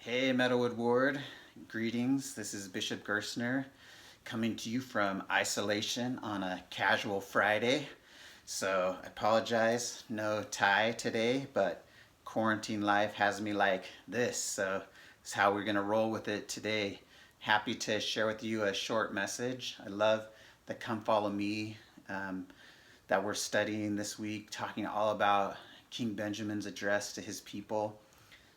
Hey, Meadowood Ward. Greetings. This is Bishop Gerstner coming to you from isolation on a casual Friday. So I apologize, no tie today, but quarantine life has me like this. So it's how we're going to roll with it today. Happy to share with you a short message. I love the Come Follow Me um, that we're studying this week, talking all about King Benjamin's address to his people.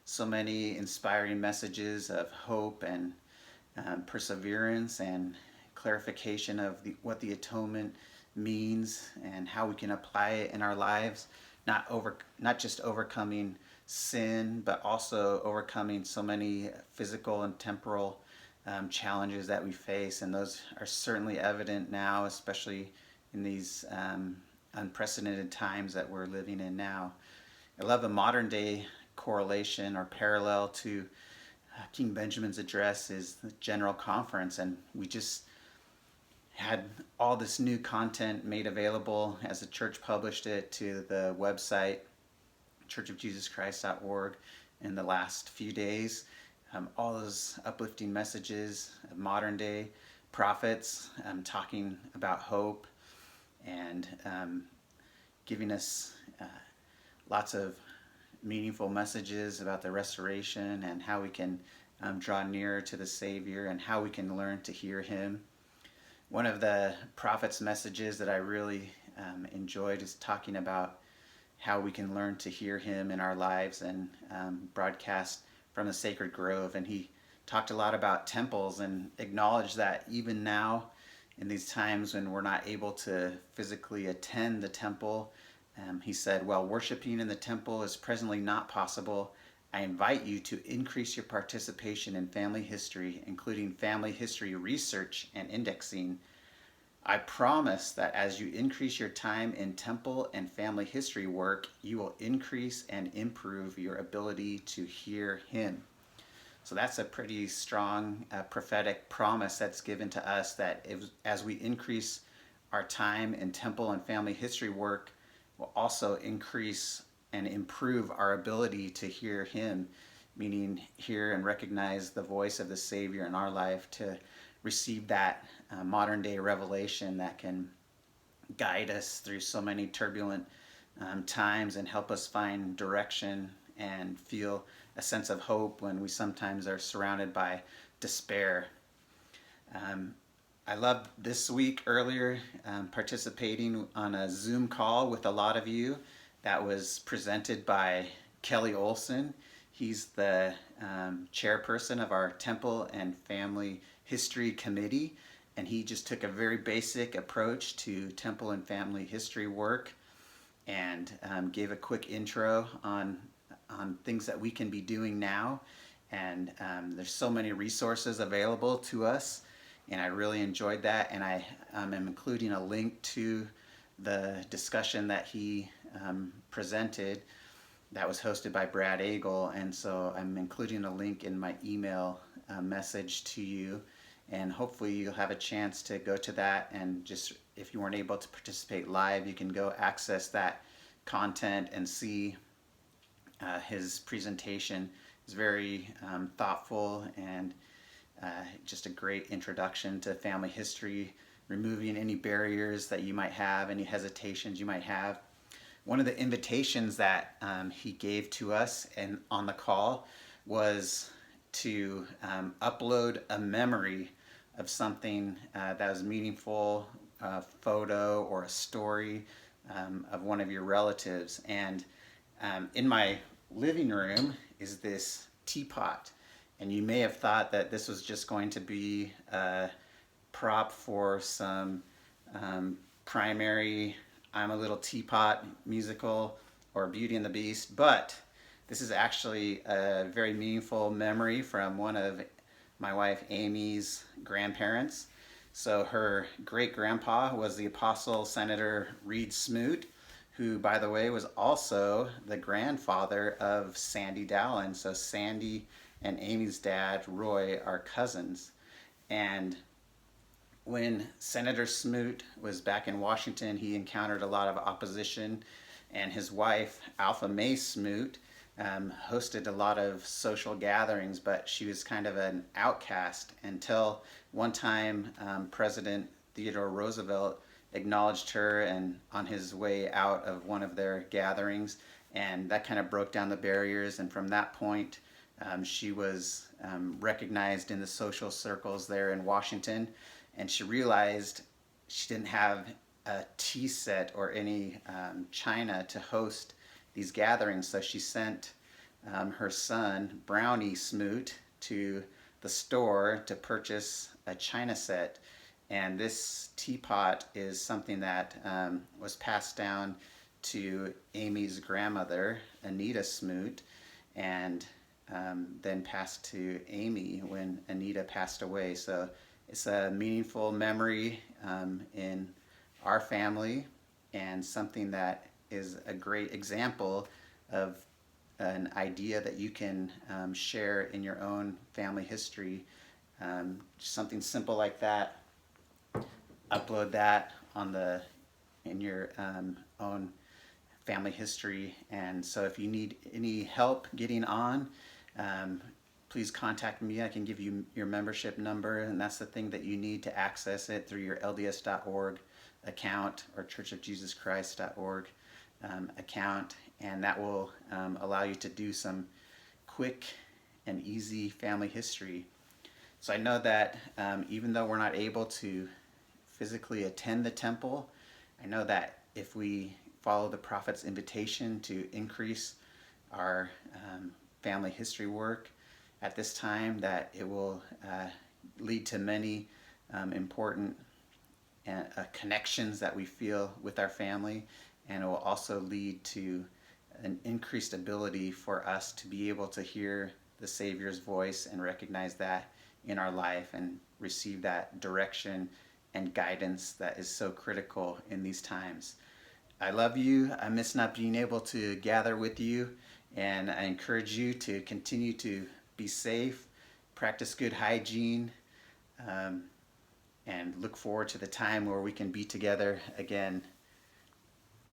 So many inspiring messages of hope and perseverance and clarification of what the atonement means and how we can apply it in our lives. Not just overcoming sin, but also overcoming so many physical and temporal challenges that we face, and those are certainly evident now, especially in these unprecedented times that we're living in now. I love the modern day correlation or parallel to King Benjamin's address is the General Conference, and we just had all this new content made available as the church published it to the website churchofjesuschrist.org in the last few days. All those uplifting messages of modern day prophets talking about hope and giving us lots of meaningful messages about the restoration and how we can draw nearer to the Savior and how we can learn to hear Him. One of the prophet's messages that I really enjoyed is talking about how we can learn to hear Him in our lives and broadcast from the sacred grove. And he talked a lot about temples and acknowledged that even now, in these times when we're not able to physically attend the temple, he said, while worshiping in the temple is presently not possible, I invite you to increase your participation in family history, including family history research and indexing. I promise that as you increase your time in temple and family history work, you will increase and improve your ability to hear Him. So that's a pretty strong prophetic promise that's given to us, that as we increase our time in temple and family history work, will also increase and improve our ability to hear Him, meaning hear and recognize the voice of the Savior in our life, to receive that modern day revelation that can guide us through so many turbulent times and help us find direction and feel a sense of hope when we sometimes are surrounded by despair. I loved this week earlier participating on a Zoom call with a lot of you that was presented by Kelly Olson. He's the chairperson of our Temple and Family History Committee, and he just took a very basic approach to Temple and Family History work and gave a quick intro on things that we can be doing now. And there's so many resources available to us, and I really enjoyed that. And I am including a link to the discussion that he presented that was hosted by Brad Agel, and so I'm including a link in my email message to you, and hopefully you'll have a chance to go to that, and just if you weren't able to participate live, you can go access that content and see his presentation. Is very thoughtful and just a great introduction to family history, removing any barriers that you might have, any hesitations you might have. One of the invitations that he gave to us and on the call was to upload a memory of something that was meaningful, a photo or a story of one of your relatives. And in my living room is this teapot. And you may have thought that this was just going to be a prop for some primary I'm a Little Teapot musical or Beauty and the Beast, but this is actually a very meaningful memory from one of my wife Amy's grandparents. So her great-grandpa was the Apostle Senator Reed Smoot, who, by the way, was also the grandfather of Sandy Dowland. So Sandy and Amy's dad, Roy, are cousins. And when Senator Smoot was back in Washington, he encountered a lot of opposition, and his wife, Alpha Mae Smoot, hosted a lot of social gatherings, but she was kind of an outcast until one time President Theodore Roosevelt acknowledged her and on his way out of one of their gatherings, and that kind of broke down the barriers. And from that point, she was recognized in the social circles there in Washington, and she realized she didn't have a tea set or any china to host these gatherings, so she sent her son, Brownie Smoot, to the store to purchase a china set. And this teapot is something that was passed down to Amy's grandmother, Anita Smoot, and then passed to Amy when Anita passed away. So it's a meaningful memory in our family, and something that is a great example of an idea that you can share in your own family history. Something simple like that. Upload that on the in your own family history. And so, if you need any help getting on, please contact me. I can give you your membership number, and that's the thing that you need to access it through your LDS.org account or churchofjesuschrist.org account, and that will allow you to do some quick and easy family history. So I know that even though we're not able to physically attend the temple, I know that if we follow the prophet's invitation to increase our family history work at this time, that it will lead to many important connections that we feel with our family, and it will also lead to an increased ability for us to be able to hear the Savior's voice and recognize that in our life and receive that direction and guidance that is so critical in these times. I love you. I miss not being able to gather with you, and I encourage you to continue to be safe, practice good hygiene, and look forward to the time where we can be together again